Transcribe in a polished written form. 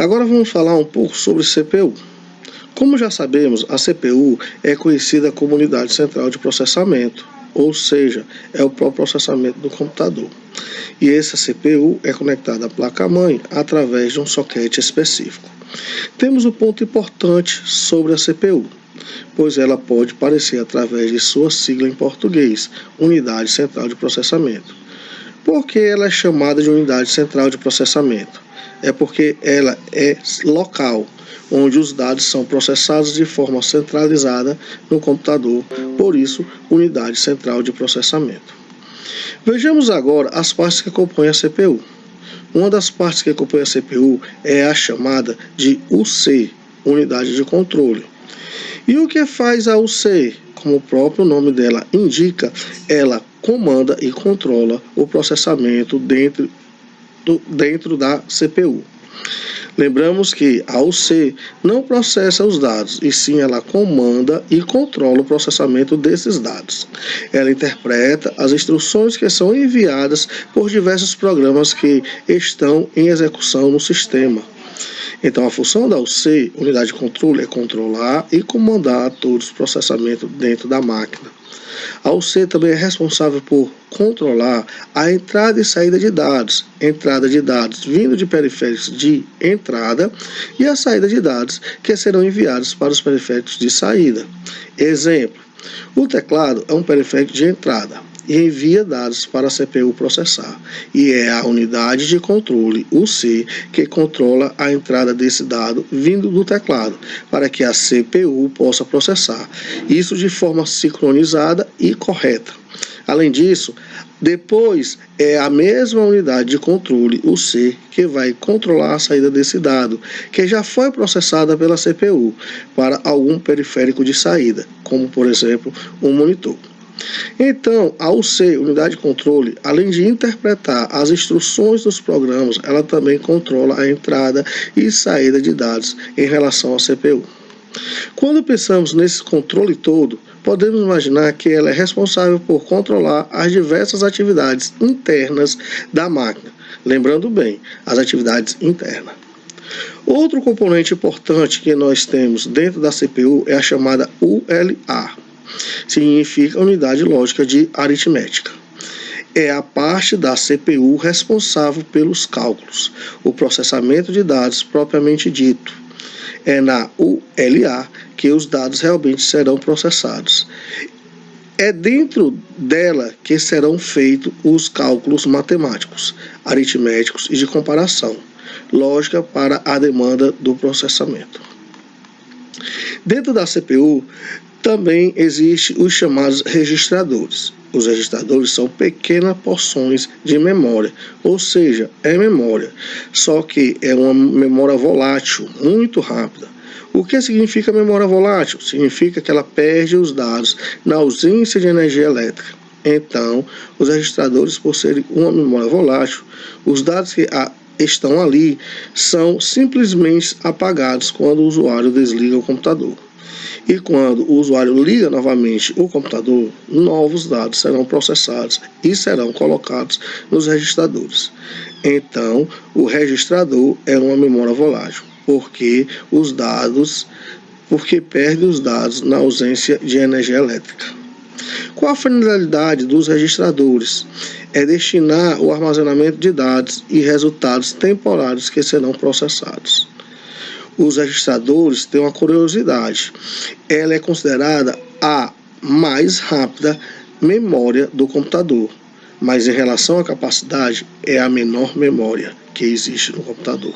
Agora vamos falar um pouco sobre CPU. Como já sabemos, a CPU é conhecida como unidade central de processamento, ou seja, é o próprio processamento do computador. E essa CPU é conectada à placa-mãe através de um soquete específico. Temos um ponto importante sobre a CPU, pois ela pode aparecer através de sua sigla em português, Unidade Central de Processamento. Por que ela é chamada de Unidade Central de Processamento? É porque ela é local, onde os dados são processados de forma centralizada no computador, por isso, Unidade Central de Processamento. Vejamos agora as partes que compõem a CPU. Uma das partes que compõe a CPU é a chamada de UC, Unidade de Controle. E o que faz a UC? Como o próprio nome dela indica, ela comanda e controla o processamento dentro da CPU. Lembramos que a UC não processa os dados, e sim ela comanda e controla o processamento desses dados. Ela interpreta as instruções que são enviadas por diversos programas que estão em execução no sistema. Então, a função da UC, unidade de controle, é controlar e comandar todos os processamentos dentro da máquina. A UC também é responsável por controlar a entrada e saída de dados vindo de periféricos de entrada e a saída de dados que serão enviados para os periféricos de saída. Exemplo, o teclado é um periférico de entrada e envia dados para a CPU processar, e é a unidade de controle, UC, que controla a entrada desse dado vindo do teclado, para que a CPU possa processar, isso de forma sincronizada e correta. Além disso, depois é a mesma unidade de controle, UC, que vai controlar a saída desse dado, que já foi processada pela CPU, para algum periférico de saída, como por exemplo um monitor. Então, a UC, unidade de controle, além de interpretar as instruções dos programas, ela também controla a entrada e saída de dados em relação à CPU. Quando pensamos nesse controle todo, podemos imaginar que ela é responsável por controlar as diversas atividades internas da máquina. Lembrando bem, as atividades internas. Outro componente importante que nós temos dentro da CPU é a chamada ULA. Significa unidade lógica de aritmética. É a parte da CPU responsável pelos cálculos, o processamento de dados propriamente dito. É na ULA que os dados realmente serão processados. É dentro dela que serão feitos os cálculos matemáticos, aritméticos e de comparação, lógica para a demanda do processamento. Dentro da CPU, também existem os chamados registradores. Os registradores são pequenas porções de memória, ou seja, é memória, só que é uma memória volátil, muito rápida. O que significa memória volátil? Significa que ela perde os dados na ausência de energia elétrica. Então, os registradores, por serem uma memória volátil, os dados que estão ali são simplesmente apagados quando o usuário desliga o computador. E quando o usuário liga novamente o computador, novos dados serão processados e serão colocados nos registradores. Então, o registrador é uma memória volátil, porque perde os dados na ausência de energia elétrica. Qual a finalidade dos registradores? É destinar o armazenamento de dados e resultados temporários que serão processados. Os registradores têm uma curiosidade. Ela é considerada a mais rápida memória do computador, mas em relação à capacidade é a menor memória que existe no computador.